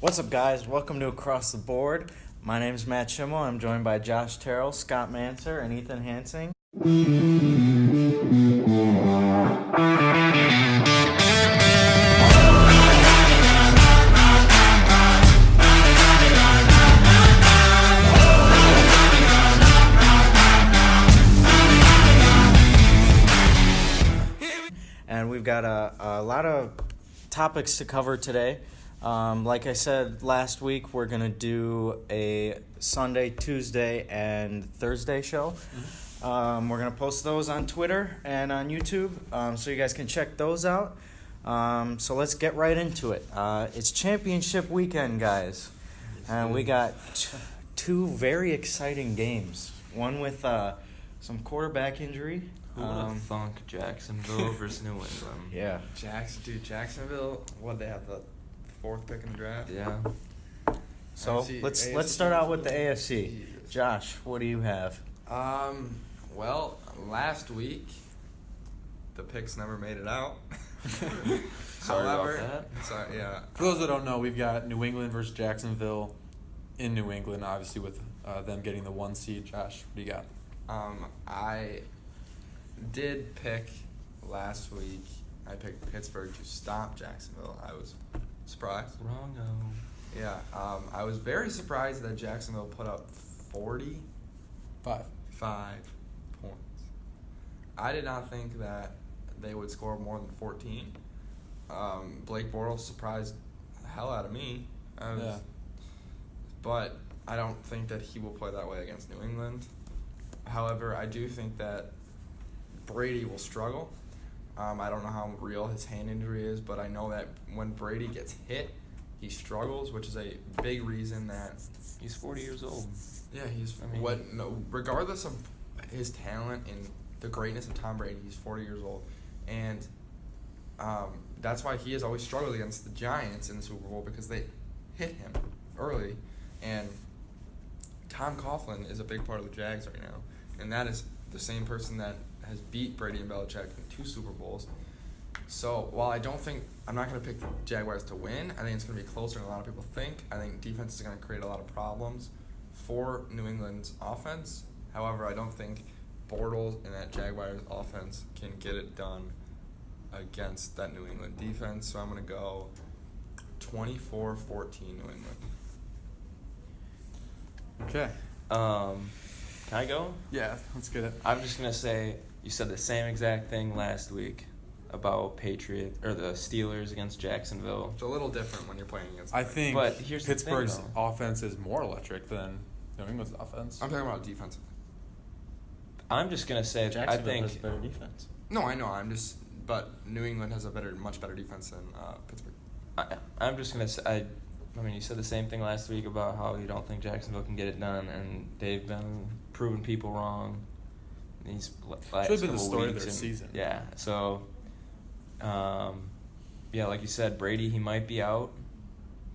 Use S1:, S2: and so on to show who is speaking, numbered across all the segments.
S1: What's up, guys? Welcome to Across the Board. My name is Matt Schimmel. I'm joined by Josh Terrell, Scott Manser, and Ethan Hansing. And we've got a lot of topics to cover today. Like I said last week, we're going to do a Sunday, Tuesday, and Thursday show. We're going to post those on Twitter and on YouTube, so you guys can check those out. So let's get right into it. It's championship weekend, guys. And we got two very exciting games. One with some quarterback injury.
S2: Who would have thunk Jacksonville versus New England?
S1: Yeah.
S3: Jacksonville, they have the fourth pick in the draft?
S2: Yeah.
S1: So let's start out with the AFC. Josh, what do you have?
S3: Well, last week the picks never made it out.
S2: Sorry about that.
S3: Sorry, yeah.
S4: For those that don't know, we've got New England versus Jacksonville in New England, obviously with them getting the 1 seed. Josh, what do you got?
S3: I did pick last week. I picked Pittsburgh to stop Jacksonville. I was surprised.
S2: Wrong.
S3: Yeah. I was very surprised that Jacksonville put up
S4: 5
S3: points. I did not think that they would score more than 14. Blake Bortles surprised the hell out of me.
S4: Yeah.
S3: But I don't think that he will play that way against New England. However, I do think that Brady will struggle. I don't know how real his hand injury is, but I know that when Brady gets hit, he struggles, which is a big reason that
S2: He's 40 years old.
S3: yeah,
S2: I mean,
S3: regardless of his talent and the greatness of Tom Brady, he's 40 years old, and that's why he has always struggled against the Giants in the Super Bowl, because they hit him early, and Tom Coughlin is a big part of the Jags right now, and that is the same person that has beat Brady and Belichick in 2 Super Bowls. So while I'm not going to pick the Jaguars to win, I think it's going to be closer than a lot of people think. I think defense is going to create a lot of problems for New England's offense. However, I don't think Bortles and that Jaguars offense can get it done against that New England defense. So I'm going to go 24-14 New England.
S4: Okay.
S2: Can I go?
S4: Yeah, let's get it.
S2: I'm just gonna say you said the same exact thing last week about the Steelers against Jacksonville.
S3: It's a little different when you're playing against
S4: I
S3: them.
S4: think
S2: But here's the thing,
S4: Pittsburgh's
S2: though.
S4: offense is more electric than New England's offense.
S3: I'm talking about defensive.
S2: I'm just gonna say
S1: Jacksonville
S2: I think
S1: has better defense.
S3: No, I know. But New England has a much better defense than Pittsburgh.
S2: I'm just gonna say I mean, you said the same thing last week about how you don't think Jacksonville can get it done, and they've been proving people wrong these last
S4: Should have been the
S2: couple
S4: story of
S2: weeks.
S4: their season.
S2: Yeah, so, like you said, Brady, he might be out.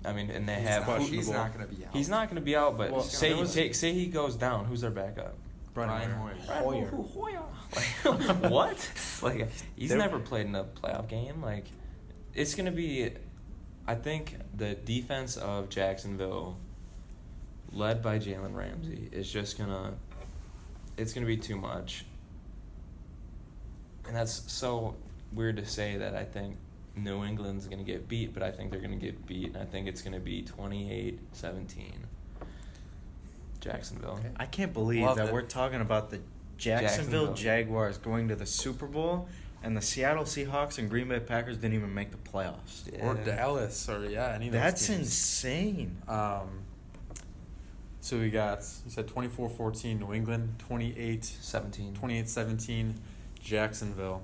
S2: I mean, and
S3: He's not going to be out.
S2: He's not going to be out, but
S1: Well,
S2: say he goes down, who's their backup?
S3: Brian Hoyer.
S2: Like, what? Like, he's never played in a playoff game. Like, it's going to be, I think, the defense of Jacksonville, led by Jalen Ramsey, is just it's going to be too much. And that's so weird to say that I think New England's going to get beat, but I think they're going to get beat, and I think it's going to be 28-17. Jacksonville.
S1: I can't believe that we're talking about the Jacksonville Jaguars going to the Super Bowl, and the Seattle Seahawks and Green Bay Packers didn't even make the playoffs.
S2: Yeah.
S4: Or Dallas, or any of those
S1: That's
S4: teams.
S1: insane.
S4: So we got, you said 24-14 New England,
S2: 28-17
S4: Jacksonville.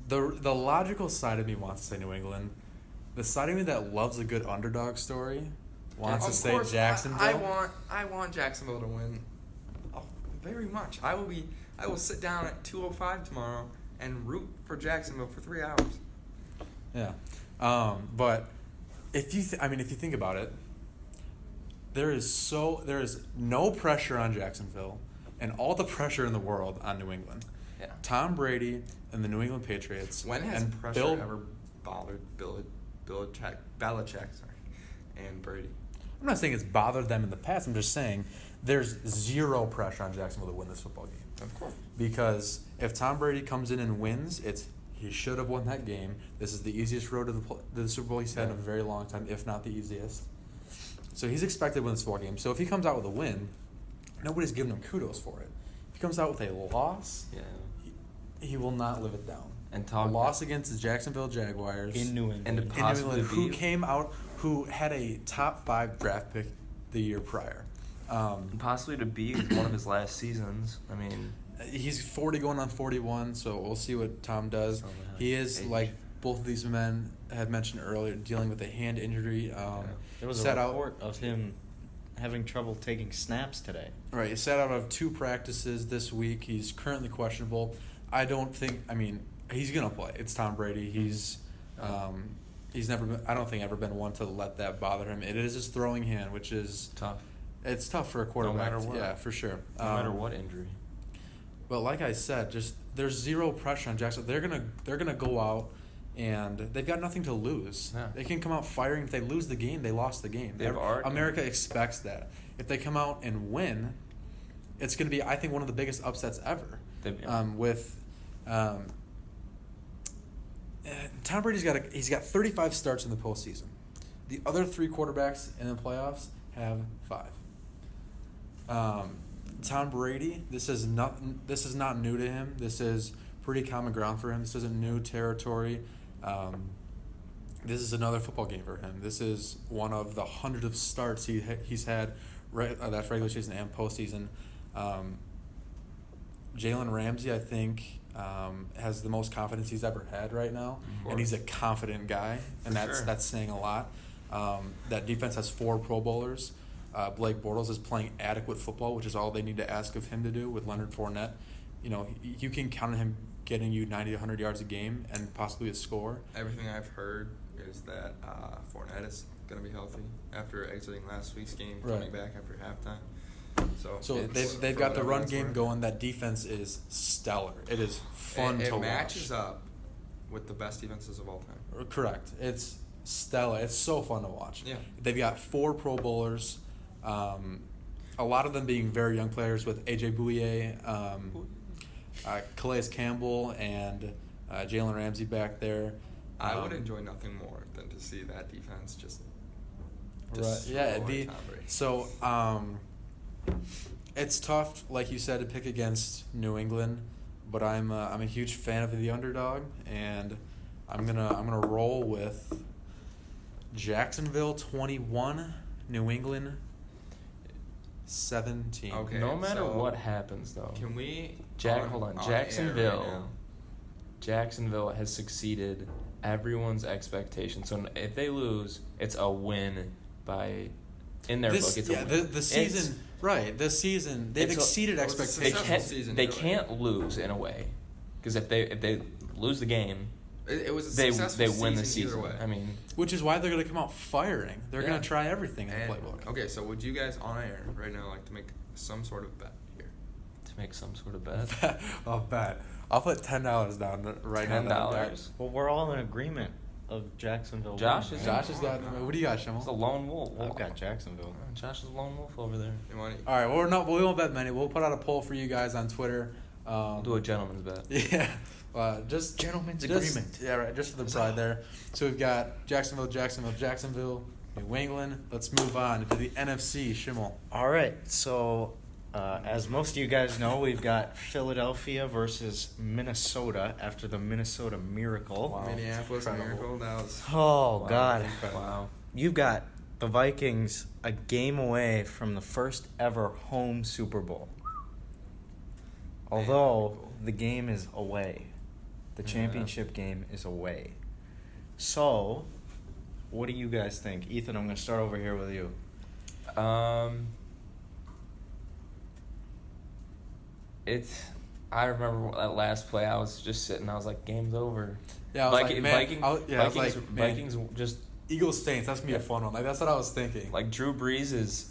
S4: The logical side of me wants to say New England. The side of me that loves a good underdog story wants to say Jacksonville.
S3: I want Jacksonville to win. Oh, very much. I will sit down at 2:05 tomorrow and root for Jacksonville for 3 hours.
S4: Yeah. But if you think about it, there is no pressure on Jacksonville and all the pressure in the world on New England.
S2: Yeah.
S4: Tom Brady and the New England Patriots.
S3: When has
S4: and
S3: pressure
S4: Bill,
S3: ever bothered Belichick, and Brady.
S4: I'm not saying it's bothered them in the past. I'm just saying there's zero pressure on Jacksonville to win this football game.
S3: Of course.
S4: Because if Tom Brady comes in and wins, he should have won that game. This is the easiest road to the Super Bowl he's had in a very long time, if not the easiest. So he's expected to win this football game. So if he comes out with a win, nobody's giving him kudos for it. If he comes out with a loss,
S2: Yeah.
S4: he will not live it down.
S2: And
S4: A
S2: talk
S4: loss against the Jacksonville Jaguars
S1: In New England.
S2: and to
S4: in New
S2: possibly
S4: England, who
S2: be
S4: came out, who had a top 5 draft pick the year prior.
S2: possibly to be one of his last seasons. I mean,
S4: He's 40 going on 41, so we'll see what Tom does.
S2: So,
S4: He is,
S2: age.
S4: like both of these men had mentioned earlier, dealing with a hand injury.
S1: There was a
S4: sat out-
S1: report of him having trouble taking snaps today.
S4: Right, he sat out of 2 practices this week. He's currently questionable. I don't think he's gonna play. It's Tom Brady. He's never been, I don't think ever been one to let that bother him. It is his throwing hand, which is
S2: tough.
S4: it's tough for a quarterback.
S2: matter what.
S4: Yeah, for sure.
S2: No matter what injury.
S4: But like I said, just there's zero pressure on Jackson. They're gonna go out and they've got nothing to lose.
S2: Yeah.
S4: They can come out firing. If they lose the game, they lost the game.
S2: They've already-
S4: America expects that. If they come out and win, it's gonna be, I think, one of the biggest upsets ever. Tom Brady's got 35 starts in the postseason. The other 3 quarterbacks in the playoffs have 5. Tom Brady, this is not new to him. This is pretty common ground for him. This isn't new territory. This is another football game for him. This is one of the hundreds of starts he's had. That's regular season and postseason. Jalen Ramsey, I think, has the most confidence he's ever had right now, and he's a confident guy, and that's saying a lot. That defense has 4 Pro Bowlers. Blake Bortles is playing adequate football, which is all they need to ask of him to do with Leonard Fournette. You can count on him getting you 90 to 100 yards a game and possibly a score.
S3: Everything I've heard is that Fournette is going to be healthy after exiting last week's game, coming back after halftime.
S4: So they've got the run game going. That defense is stellar. It is fun to watch.
S3: It matches up with the best defenses of all time.
S4: Correct. It's stellar. It's so fun to watch.
S3: Yeah.
S4: They've got 4 Pro Bowlers. A lot of them being very young players with A.J. Bouye, Calais Campbell, and Jalen Ramsey back there.
S3: I would enjoy nothing more than to see that defense just
S4: Right. Yeah, it'd be
S3: Tom Brady.
S4: so. It's tough, like you said, to pick against New England, but I'm a huge fan of the underdog, and I'm gonna roll with Jacksonville 21, New England 17.
S3: Okay.
S2: No matter
S3: so
S2: what happens, though.
S3: Can we
S2: Hold on.
S3: air
S2: Jacksonville.
S3: right now?
S2: Jacksonville has succeeded everyone's expectations. So if they lose, it's a win in their book. It's a win.
S4: The season, right? The season they've exceeded
S3: it was a
S2: They
S4: expectations.
S3: successful season
S2: they
S3: either way.
S2: can't lose in a way, because if they lose the game,
S3: It was a
S2: they
S3: successful
S2: win the
S3: season
S2: season.
S3: either way.
S2: I mean,
S4: Which is why they're going to come out firing. They're
S2: Yeah.
S4: going to try everything in the
S3: And,
S4: playbook.
S3: okay, so would you guys on air right now like to make some sort of bet here?
S2: to make some sort of bet.
S4: I'll bet. I'll put $10 down right now.
S2: $10.
S1: Well, we're all in agreement of Jacksonville.
S2: Josh
S1: winning,
S2: is-
S1: right?
S4: Josh has got. What do you got,
S2: It's a
S4: Schimmel?
S2: lone wolf.
S1: I've got Jacksonville.
S2: Josh is a lone wolf over there.
S3: You want
S4: All right. Well, we won't bet many. We'll put out a poll for you guys on Twitter.
S2: We'll do a gentleman's bet.
S4: Yeah. Just
S1: Gentlemen's
S4: just-
S1: agreement.
S4: Yeah, right. Just for the pride there. So we've got Jacksonville, New England. Let's move on to the NFC. Schimmel.
S1: All right, so as most of you guys know, we've got Philadelphia versus Minnesota after the Minnesota Miracle.
S4: Wow.
S3: Minneapolis
S4: Incredible.
S3: Miracle? That was
S1: Oh,
S2: Wow.
S1: God.
S2: Wow.
S1: You've got the Vikings a game away from the first ever home Super Bowl. Although the game is away. The
S2: Yeah.
S1: championship game is away. So, what do you guys think? Ethan, I'm going to start over here with you.
S2: I remember that last play. I was just sitting. I was like, "Game's over."
S4: Yeah, I was like, man,
S2: Vikings.
S4: I was
S2: Vikings.
S4: like, man.
S2: Vikings just
S4: Eagles Saints. That's gonna be a fun one. Like that's what I was thinking.
S2: like Drew Brees is.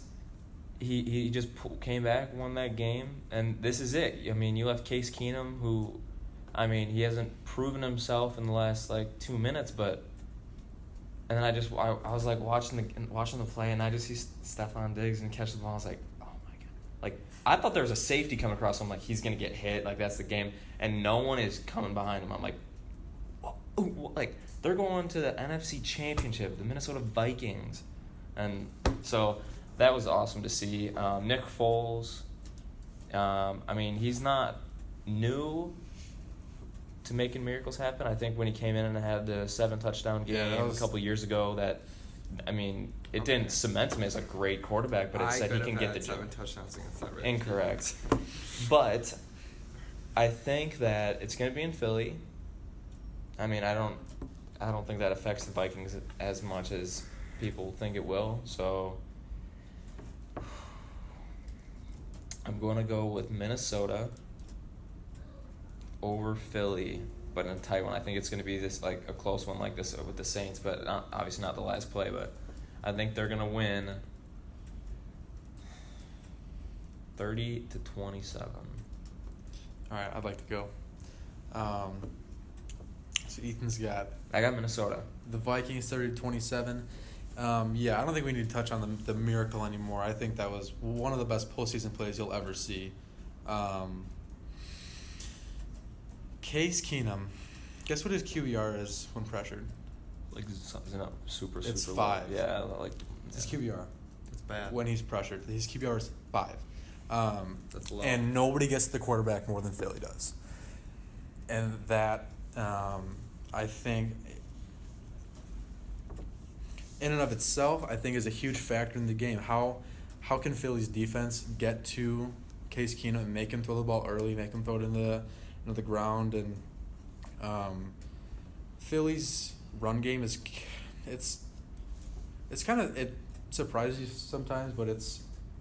S2: He just came back, won that game, and this is it. I mean, you left Case Keenum, who, I mean, he hasn't proven himself in the last 2 minutes, but And then I was like watching the play, and I just see Stephon Diggs and catch the ball. I was like, oh my god! Like I thought there was a safety coming across. So I'm like, he's gonna get hit. Like that's the game, and no one is coming behind him. I'm like, like they're going to the NFC Championship, the Minnesota Vikings, and so that was awesome to see. Nick Foles, I mean, he's not new to making miracles happen. I think when he came in and had the 7 touchdown game a couple years ago, it didn't cement him as a great quarterback, but it said he can get the job.
S3: 7 touchdowns against that Ravens.
S2: Incorrect. But I think that it's going to be in Philly. I mean, I don't think that affects the Vikings as much as people think it will. So I'm going to go with Minnesota over Philly, but in a tight one. I think it's going to be this like a close one like this with the Saints, but obviously not the last play. But I think they're going to win 30-27.
S4: All right, I'd like to go. So Ethan's got
S2: I got Minnesota.
S4: the Vikings 30-27. Yeah, I don't think we need to touch on the miracle anymore. I think that was one of the best postseason plays you'll ever see. Case Keenum, guess what his QBR is when pressured?
S2: Like it's not super.
S4: It's
S2: super
S4: 5.
S2: Low. Yeah, like
S4: His QBR
S3: That's bad.
S4: when he's pressured. His QBR is 5.
S3: That's low.
S4: And nobody gets the quarterback more than Philly does. And that, I think, in and of itself, I think is a huge factor in the game. How can Philly's defense get to Case Keenum and make him throw the ball early, make him throw it into the ground, and Philly's run game is it's kind of, it surprises you sometimes, but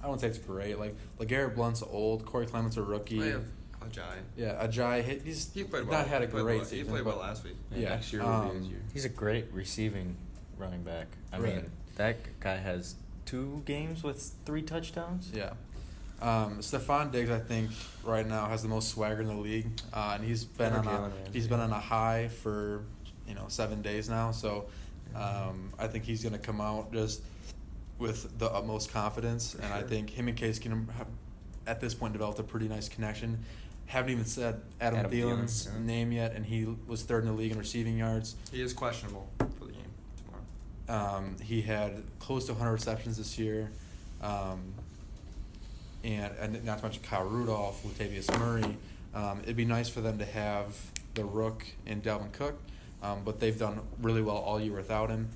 S4: I wouldn't say it's great. Like LeGarrette Blount's old, Corey Clement's a rookie.
S3: They have Ajay.
S4: Yeah, Ajay,
S3: He played well.
S4: not had a
S3: He played
S4: great
S3: well.
S4: season.
S3: He played well
S4: but-
S3: last week.
S2: yeah, next year will be his year.
S1: He's a great receiving running back. I
S4: Right.
S1: mean, that guy has 2 games with 3 touchdowns.
S4: Yeah. Stephon Diggs, I think, right now has the most swagger in the league, and he's been
S2: Or
S4: on
S2: Jalen Ramsey.
S4: he's been on a high for 7 days now. So I think he's going to come out just with the utmost confidence, and I think him and Case Keenum have at this point developed a pretty nice connection. Haven't even said Adam Thielen's
S2: Thielen, yeah.
S4: name yet, and he was 3rd in the league in receiving yards.
S3: He is questionable for the game tomorrow.
S4: He had close to 100 receptions this year. And not to mention Kyle Rudolph, Latavius Murray. It'd be nice for them to have the rook in Dalvin Cook, but they've done really well all year without him.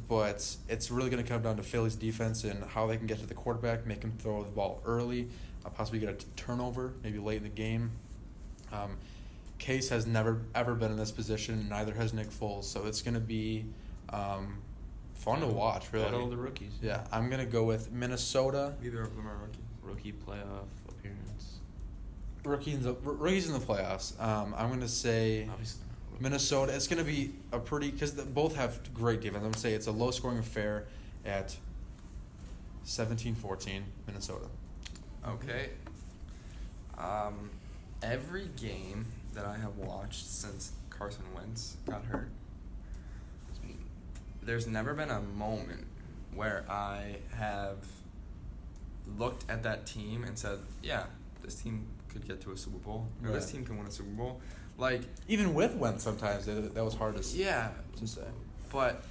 S4: But it's really going to come down to Philly's defense and how they can get to the quarterback, make him throw the ball early, possibly get a turnover, maybe late in the game. Case has never, ever been in this position, neither has Nick Foles, so it's going to be fun to watch, really.
S2: Battle of the rookies.
S4: Yeah, I'm going to go with Minnesota.
S3: Neither of them are rookies.
S2: Rookie playoff appearance.
S4: Rookies in the playoffs. I'm going to say
S2: Obviously.
S4: Minnesota. It's going to be a pretty, because both have great defense. I'm going to say it's a low-scoring affair at 17-14, Minnesota.
S3: Okay. Every game that I have watched since Carson Wentz got hurt, there's never been a moment where I have looked at that team and said, yeah, this team could get to a Super Bowl, or this
S4: Right.
S3: team can win a Super Bowl. Like,
S4: Even with Wentz, sometimes that was hard to say.
S3: yeah,
S4: say.
S3: but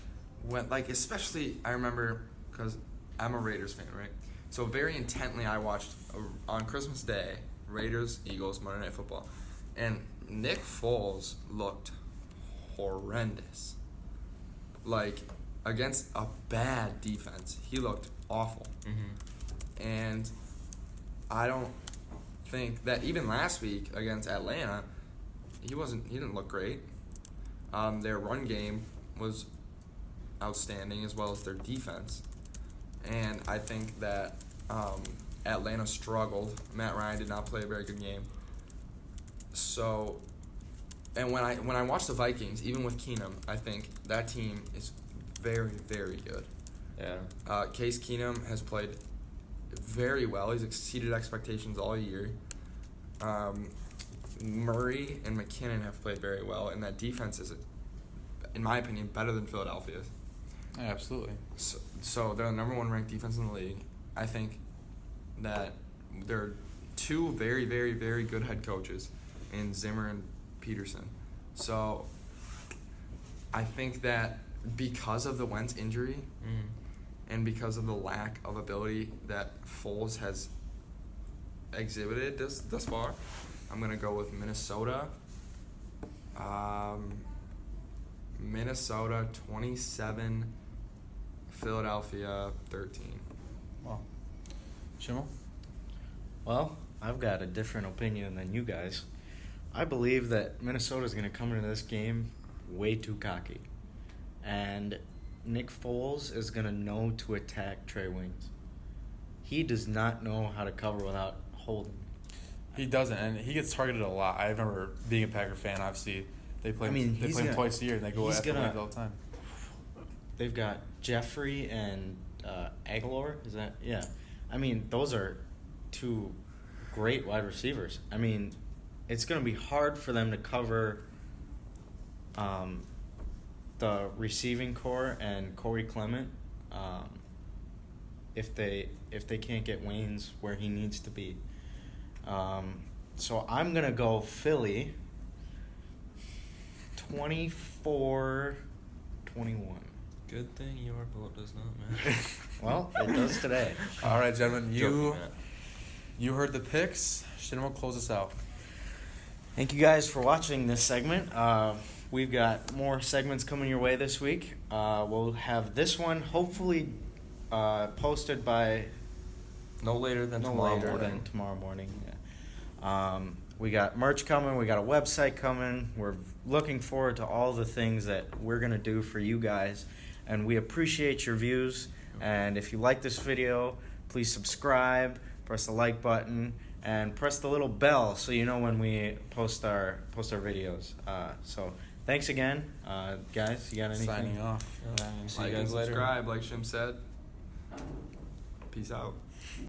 S3: when, like, especially I remember, because I'm a Raiders fan, right? So very intently I watched on Christmas Day Raiders Eagles Monday Night Football, and Nick Foles looked horrendous. Like, against a bad defense, he looked awful.
S2: Mm-hmm.
S3: And I don't think that even last week against Atlanta, he didn't look great. Their run game was outstanding, as well as their defense. And I think that Atlanta struggled. Matt Ryan did not play a very good game. So, and when I watch the Vikings, even with Keenum, I think that team is very, very good.
S2: Yeah.
S3: Case Keenum has played very well. He's exceeded expectations all year. Murray and McKinnon have played very well, and that defense is in my opinion, better than Philadelphia's.
S4: Yeah, absolutely.
S3: So they're the number 1 ranked defense in the league. I think that they're 2 very, very, very good head coaches in Zimmer and Peterson. So I think that because of the Wentz injury and because of the lack of ability that Foles has exhibited thus far, I'm going to go with Minnesota. Minnesota 27, Philadelphia 13.
S4: Wow. Schimmel?
S1: Well, I've got a different opinion than you guys. I believe that Minnesota's going to come into this game way too cocky. And Nick Foles is going to know to attack Trey Waynes. He does not know how to cover without holding.
S4: He doesn't, and he gets targeted a lot. I remember being a Packer fan, obviously. They play him twice a year, and they go after Waynes all the time.
S1: They've got Jeffrey and Aguilar. Is that? Yeah. I mean, those are 2 great wide receivers. I mean, it's going to be hard for them to cover the receiving core and Corey Clement if they can't get Waynes where he needs to be. So I'm going to go Philly 24-21.
S2: Good thing your vote does not matter.
S1: Well, it does today.
S4: All right, gentlemen,
S2: Joking, Matt.
S4: you heard the picks. Shinmo will close us out.
S1: Thank you guys for watching this segment. We've got more segments coming your way this week. We'll have this one hopefully posted by
S2: No later than
S1: no
S2: tomorrow
S1: later
S2: morning.
S1: than tomorrow morning. Yeah. We got merch coming. We got a website coming. We're looking forward to all the things that we're going to do for you guys. And we appreciate your views. And if you like this video, please subscribe, press the like button, and press the little bell so you know when we post our videos. So thanks again. Guys, you got anything?
S4: Signing off.
S2: See you
S3: Like and
S2: guys later.
S3: subscribe, like Shim said. Peace out.